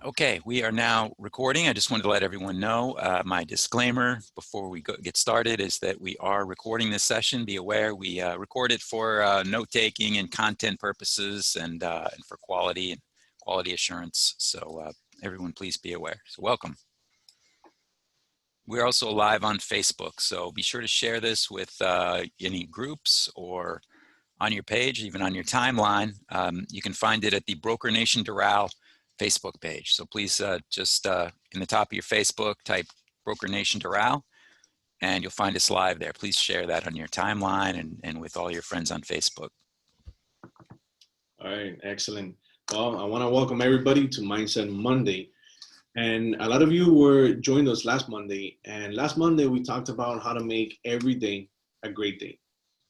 Okay, we are now recording. I just wanted to let everyone know my disclaimer before we get started is that we are recording this session. Be aware we record it for note-taking and content purposes and for quality assurance. So everyone please be aware. So welcome. We're also live on Facebook, so be sure to share this with any groups or on your page, even on your timeline. You can find it at the Broker Nation Doral Facebook page. So please just in the top of your Facebook, type Broker Nation Doral, and you'll find us live there. Please share that on your timeline and with all your friends on Facebook. All right, excellent. Well, I want to welcome everybody to Mindset Monday. And a lot of you joined us last Monday. And last Monday, we talked about how to make every day a great day.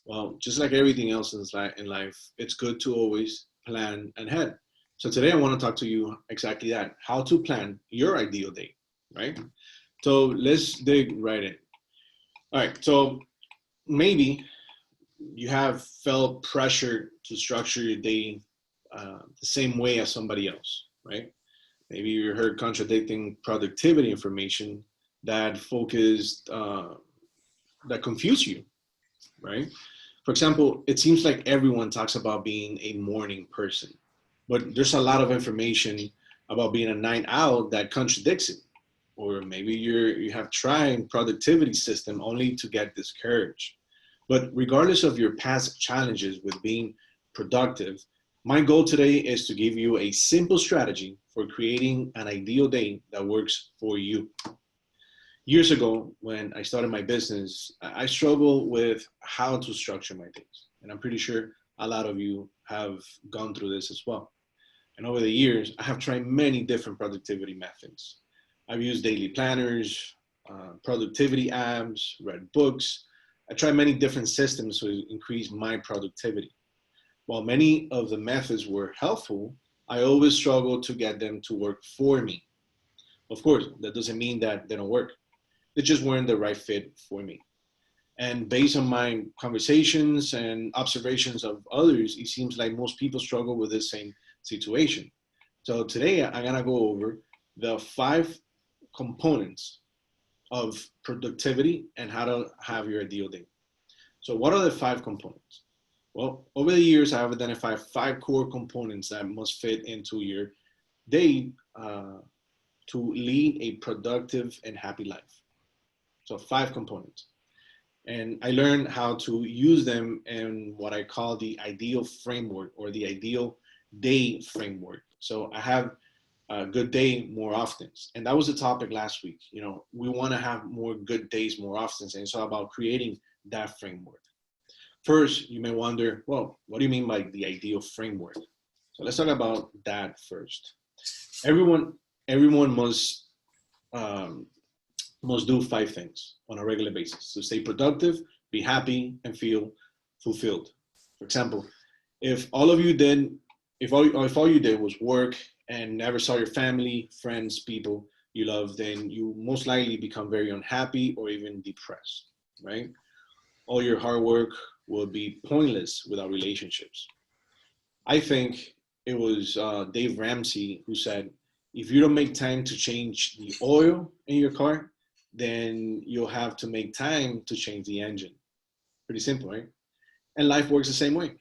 Well, just like everything else in life, it's good to always plan ahead. So today I want to talk to you exactly that, how to plan your ideal day, right? So let's dig right in. All right, so maybe you have felt pressure to structure your day the same way as somebody else, right? Maybe you heard contradicting productivity information that confuse you, right? For example, it seems like everyone talks about being a morning person, but there's a lot of information about being a night owl that contradicts it. Or maybe you have tried productivity system only to get discouraged. But regardless of your past challenges with being productive, my goal today is to give you a simple strategy for creating an ideal day that works for you. Years ago, when I started my business, I struggled with how to structure my days. And I'm pretty sure a lot of you have gone through this as well. And over the years, I have tried many different productivity methods. I've used daily planners, productivity apps, read books. I tried many different systems to increase my productivity. While many of the methods were helpful, I always struggled to get them to work for me. Of course, that doesn't mean that they don't work. They just weren't the right fit for me. And based on my conversations and observations of others, it seems like most people struggle with the same situation. So today I'm gonna go over the 5 components of productivity and how to have your ideal day. So what are the 5 components? Well, over the years, I've identified 5 core components that must fit into your day to lead a productive and happy life. So 5 components. And I learned how to use them in what I call the ideal framework or the ideal day framework. So I have a good day more often. And that was the topic last week. You know, we want to have more good days more often. And it's all about creating that framework. First, you may wonder, well, what do you mean by the ideal framework? So let's talk about that first. Everyone must do 5 things on a regular basis to stay productive, be happy, and feel fulfilled. For example, if all you did was work and never saw your family, friends, people you love, then you most likely become very unhappy or even depressed, right? All your hard work will be pointless without relationships. I think it was Dave Ramsey who said, if you don't make time to change the oil in your car, then you'll have to make time to change the engine. Pretty simple, right? And life works the same way.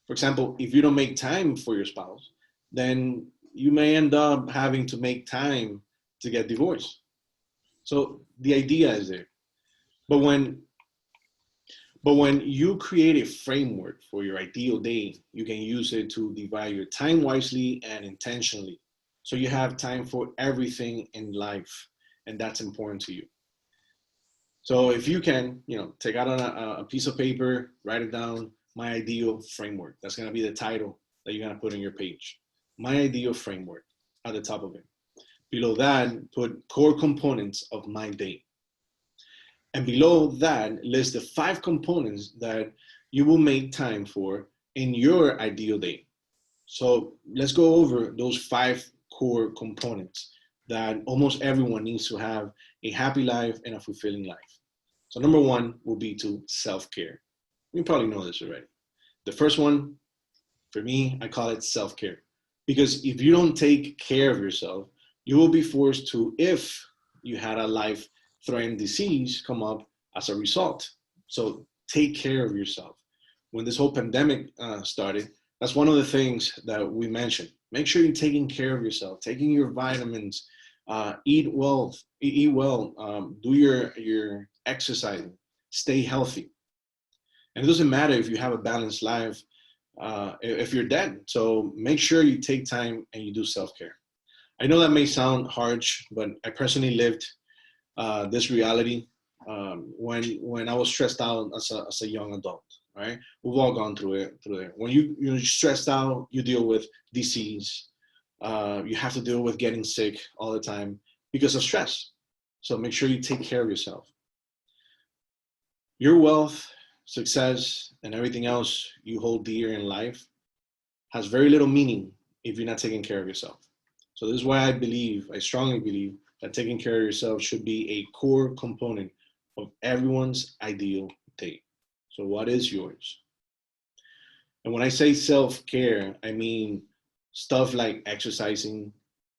For example, if you don't make time for your spouse, then you may end up having to make time to get divorced. So the idea is there. But when you create a framework for your ideal day, you can use it to divide your time wisely and intentionally. So you have time for everything in life, and that's important to you. So if you can, take out a piece of paper, write it down, my ideal framework. That's gonna be the title that you're gonna put on your page. My ideal framework at the top of it. Below that, put core components of my day. And below that, list the 5 components that you will make time for in your ideal day. So let's go over those 5 core components that almost everyone needs to have a happy life and a fulfilling life. So number 1 will be to self-care. You probably know this already. The first one, for me, I call it self-care. Because if you don't take care of yourself, You will be forced to, if you had a life-threatening disease come up as a result. So take care of yourself. When this whole pandemic started, that's one of the things that we mentioned. Make sure you're taking care of yourself, taking your vitamins, eat well, do your exercising, stay healthy. And it doesn't matter if you have a balanced life, if you're dead. So make sure you take time and you do self-care. I know that may sound harsh, but I personally lived this reality when I was stressed out as a young adult. Right, we've all gone through it. When you're stressed out, you deal with disease. You have to deal with getting sick all the time because of stress. So make sure you take care of yourself. Your wealth, success, and everything else you hold dear in life has very little meaning if you're not taking care of yourself. So this is why I strongly believe that taking care of yourself should be a core component of everyone's ideal day. So what is yours? And when I say self-care, I mean stuff like exercising,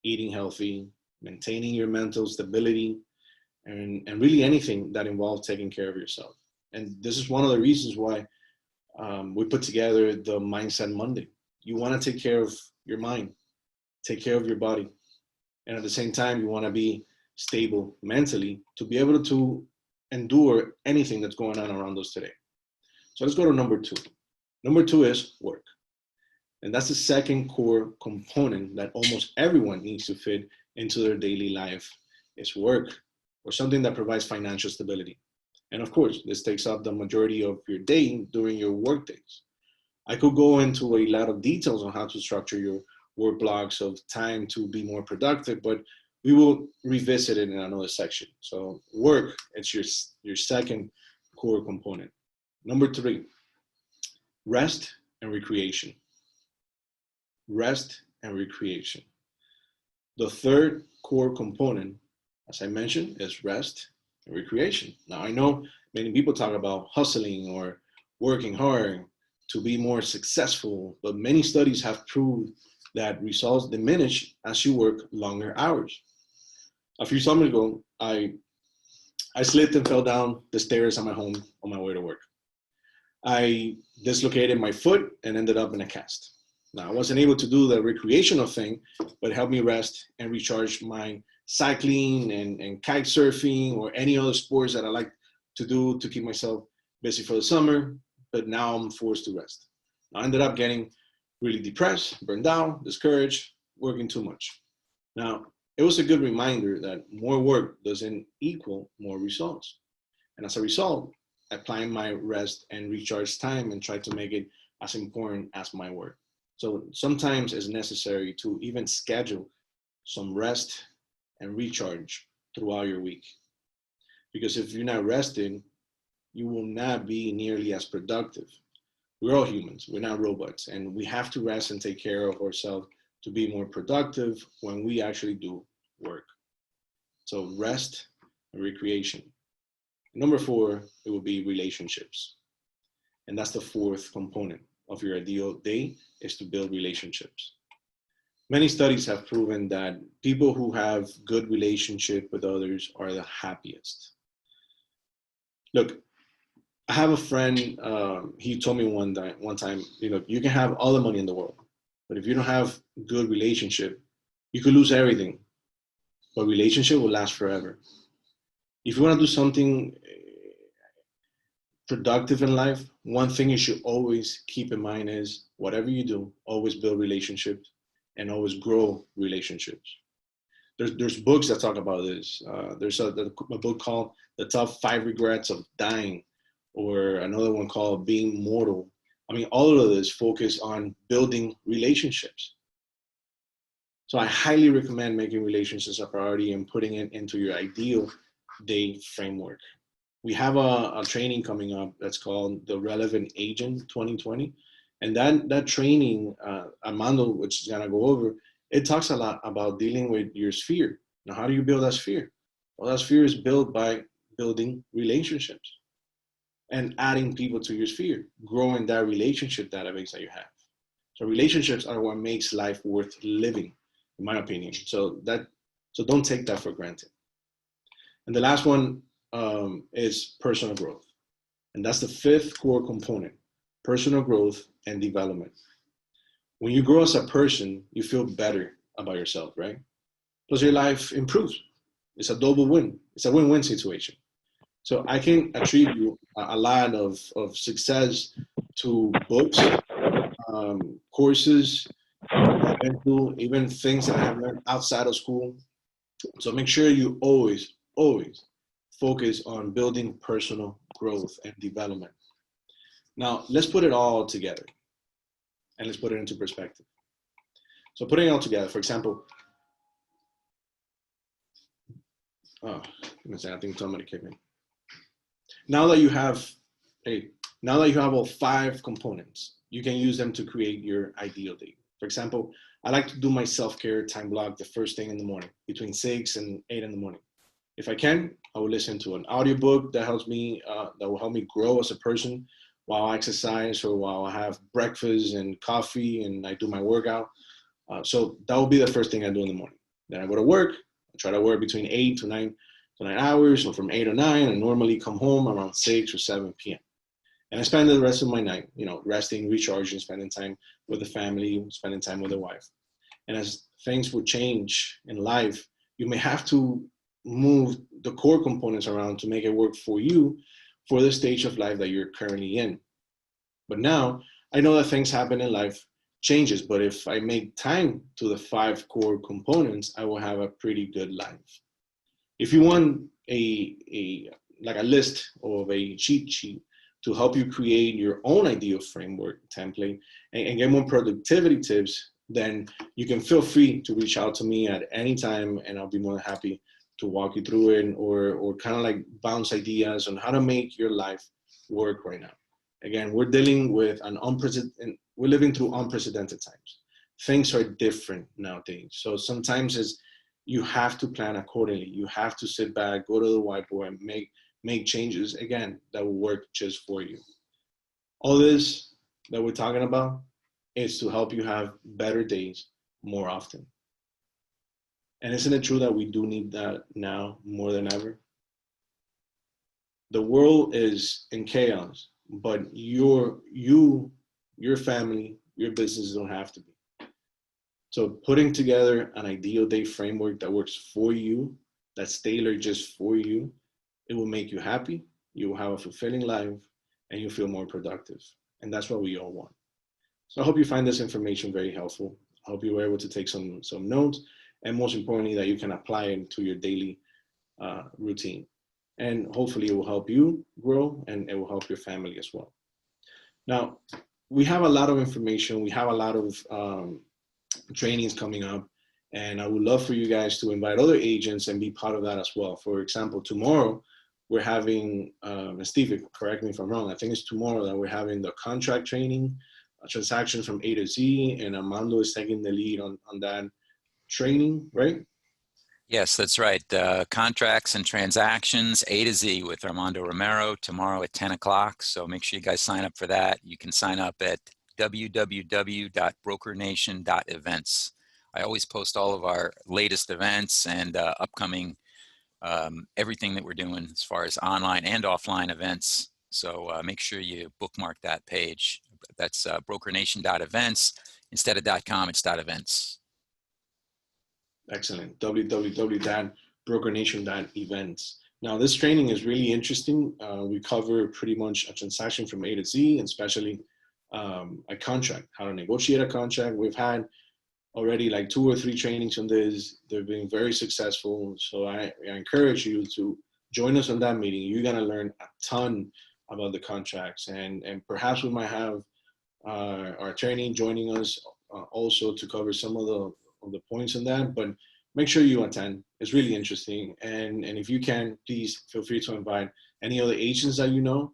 eating healthy, maintaining your mental stability, and really anything that involves taking care of yourself. And this is one of the reasons why we put together the Mindset Monday. You want to take care of your mind, take care of your body, and at the same time, you want to be stable mentally to be able to endure anything that's going on around us today. So let's go to number 2. Number 2 is work. And that's the second core component that almost everyone needs to fit into their daily life is work, or something that provides financial stability. And of course, this takes up the majority of your day during your work days. I could go into a lot of details on how to structure your work blocks of time to be more productive, but we will revisit it in another section. So work, it's your second core component. Number 3, rest and recreation. Rest and recreation. The third core component, as I mentioned, is rest and recreation. Now, I know many people talk about hustling or working hard to be more successful, but many studies have proved that results diminish as you work longer hours. A few summers ago, I slipped and fell down the stairs at my home on my way to work. I dislocated my foot and ended up in a cast. Now, I wasn't able to do the recreational thing, but it helped me rest and recharge my cycling and kite surfing or any other sports that I like to do to keep myself busy for the summer. But now I'm forced to rest. I ended up getting really depressed, burned out, discouraged, working too much. Now, it was a good reminder that more work doesn't equal more results. And as a result, I plan my rest and recharge time and try to make it as important as my work. So sometimes it's necessary to even schedule some rest and recharge throughout your week. Because if you're not resting, you will not be nearly as productive. We're all humans, we're not robots, and we have to rest and take care of ourselves to be more productive when we actually do work. So rest and recreation. Number 4, it will be relationships. And that's the fourth component of your ideal day, is to build relationships. Many studies have proven that people who have good relationship with others are the happiest. Look, I have a friend, he told me one time, you can have all the money in the world, but if you don't have good relationship, you could lose everything, but relationship will last forever. If you want to do something productive in life, one thing you should always keep in mind is whatever you do, always build relationships and always grow relationships. There's books that talk about this. There's a book called The Top 5 Regrets of Dying, or another one called Being Mortal. I mean, all of this focus on building relationships. So I highly recommend making relationships a priority and putting it into your ideal day framework. We have a training coming up that's called the Relevant Agent 2020. And that training, Armando, which is gonna go over, it talks a lot about dealing with your sphere. Now, how do you build that sphere? Well, that sphere is built by building relationships and adding people to your sphere, growing that relationship database that you have. So relationships are what makes life worth living, in my opinion. So that So don't take that for granted. And the last one is personal growth. And that's the fifth core component, personal growth and development. When you grow as a person, you feel better about yourself, right? Plus your life improves. It's a double win. It's a win-win situation. So I can attribute a lot of success to books, courses that I've been through, even things that I have learned outside of school. So make sure you always focus on building personal growth and development. Now, let's put it all together and let's put it into perspective. So putting it all together, for example, oh, I think somebody kicked me. Now that you have, now that you have all 5 components, you can use them to create your ideal day. For example, I like to do my self-care time block the first thing in the morning, between 6 and 8 in the morning. If I can, I will listen to an audiobook that helps me, that will help me grow as a person while I exercise or while I have breakfast and coffee and I do my workout. So that will be the first thing I do in the morning. Then I go to work. I try to work between 8 to 9 hours, or from 8 or 9. I normally come home around 6 or 7 p.m. And I spend the rest of my night, resting, recharging, spending time with the family, spending time with the wife. And as things will change in life, you may have to move the core components around to make it work for you for the stage of life that you're currently in. But now I know that things happen in life, changes, but if I make time to the 5 core components, I will have a pretty good life. If you want a list of a cheat sheet to help you create your own ideal framework template and get more productivity tips, then you can feel free to reach out to me at any time, and I'll be more than happy to walk you through it or kind of like bounce ideas on how to make your life work right now. Again, we're dealing with we're living through unprecedented times. Things are different nowadays. So sometimes you have to plan accordingly. You have to sit back, go to the whiteboard and make changes, again, that will work just for you. All this that we're talking about is to help you have better days more often. And isn't it true that we do need that now more than ever? The world is in chaos, but your family, your business don't have to be. So putting together an ideal day framework that works for you, that's tailored just for you, it will make you happy, you will have a fulfilling life, and you'll feel more productive. And that's what we all want. So I hope you find this information very helpful. I hope you were able to take some notes, and most importantly, that you can apply it to your daily routine. And hopefully it will help you grow and it will help your family as well. Now, we have a lot of information. We have a lot of trainings coming up, and I would love for you guys to invite other agents and be part of that as well. For example, tomorrow we're having, Steve, correct me if I'm wrong, I think it's tomorrow that we're having the contract training, transactions from A to Z, and Armando is taking the lead on that training, right? Yes, that's right. Contracts and transactions, A to Z with Armando Romero tomorrow at 10 o'clock. So make sure you guys sign up for that. You can sign up at www.brokernation.events. I always post all of our latest events and upcoming everything that we're doing as far as online and offline events. So make sure you bookmark that page. That's brokernation.events. Instead of .com, it's .events. Excellent. www.brokernation.events. Now, this training is really interesting. We cover pretty much a transaction from A to Z, and especially a contract, how to negotiate a contract. We've had already like 2 or 3 trainings on this. They've been very successful. So I encourage you to join us on that meeting. You're going to learn a ton about the contracts, and perhaps we might have our attorney joining us also to cover some of the points on that, but make sure you attend. It's really interesting. And if you can, please feel free to invite any other agents that you know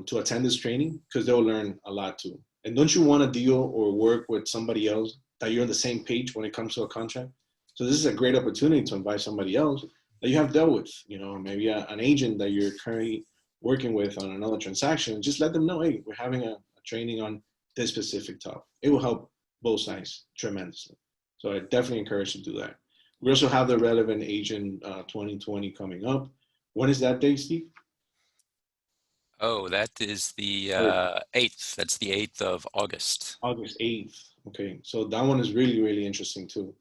to attend this training, because they'll learn a lot too. And don't you want to deal or work with somebody else that you're on the same page when it comes to a contract? So this is a great opportunity to invite somebody else that you have dealt with, maybe an agent that you're currently working with on another transaction. Just let them know, hey, we're having a training on this specific topic. It will help both sides tremendously. So I definitely encourage you to do that. We also have the Relevant Agent 2020 coming up. When is that date, Steve? Oh, that is the 8th. That's the 8th of August. August 8th. Okay, so that one is really, really interesting too.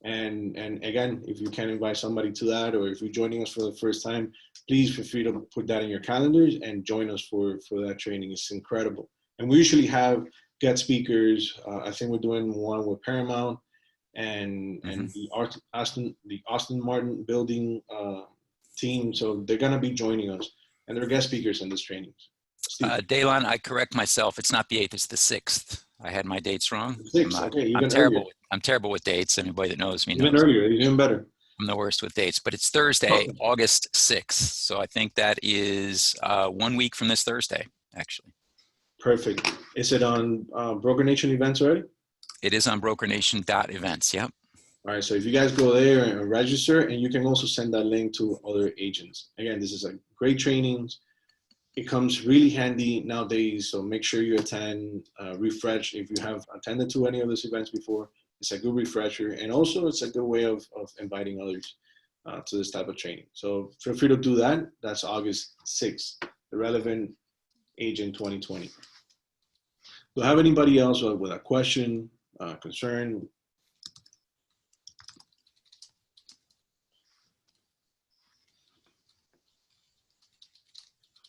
And again, if you can invite somebody to that, or if you're joining us for the first time, please feel free to put that in your calendars and join us for that training. It's incredible. And we usually have guest speakers. I think we're doing one with Paramount and the Austin Martin building team. So they're gonna be joining us, and they're guest speakers in this training. Daylon, I correct myself. It's not the 8th, it's the 6th. I had my dates wrong. Okay, even I'm terrible. earlier. I'm terrible with dates. Anybody that knows me knows. Even earlier, even better. I'm the worst with dates, but it's Thursday, August 6th. So I think that is 1 week from this Thursday, actually. Perfect. Is it on Broker Nation events already? It is on brokernation.events. Yep. All right. So if you guys go there and register, and you can also send that link to other agents. Again, this is a great training. It comes really handy nowadays. So make sure you attend, refresh. If you have attended to any of these events before, it's a good refresher. And also it's a good way of inviting others to this type of training. So feel free to do that. That's August 6th, the Relevant Agent 2020. Do you have anybody else with a question, concern?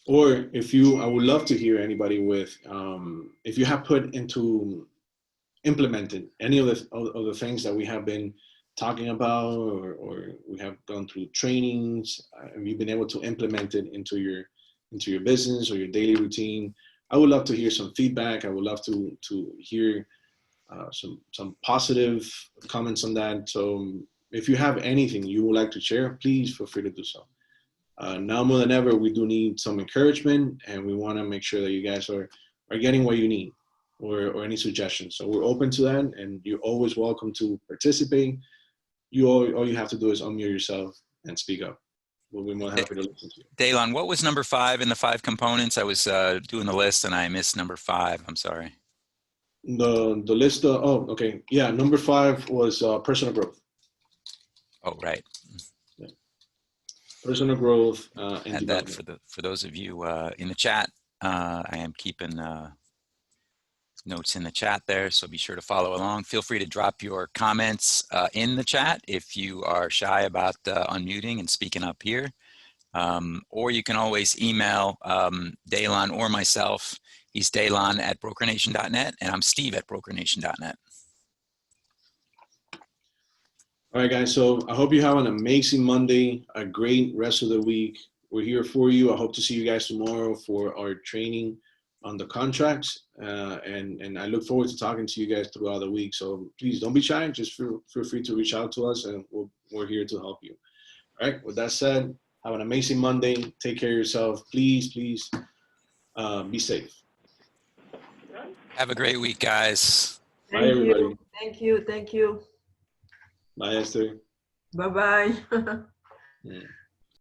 Or I would love to hear anybody with, if you have implemented any of the things that we have been talking about, or we have gone through trainings, and you've been able to implement it into your business or your daily routine. I would love to hear some feedback. I would love to hear some positive comments on that. So if you have anything you would like to share, please feel free to do so. Now more than ever, we do need some encouragement, and we want to make sure that you guys are getting what you need, or any suggestions. So we're open to that, and you're always welcome to participate. All you have to do is unmute yourself and speak up. We'll be more than happy to listen to you. Daylon, what was number 5 in the 5 components? I was doing the list and I missed number 5. I'm sorry. The list. Okay. Yeah, number 5 was personal growth. Oh, right. Yeah. Personal growth and that for those of you in the chat, I am keeping notes in the chat there, so be sure to follow along. Feel free to drop your comments in the chat if you are shy about unmuting and speaking up here. Or you can always email Daylon or myself. He's Daylon at brokernation.net, and I'm Steve at brokernation.net. All right, guys. So I hope you have an amazing Monday, a great rest of the week. We're here for you. I hope to see you guys tomorrow for our training on the contracts. And I look forward to talking to you guys throughout the week. So please don't be shy. Just feel free to reach out to us, and we're here to help you. All right. With that said, have an amazing Monday. Take care of yourself. Please be safe. Have a great week, guys. Bye, everybody. Thank you. Bye, Esther. Bye-bye. Yeah.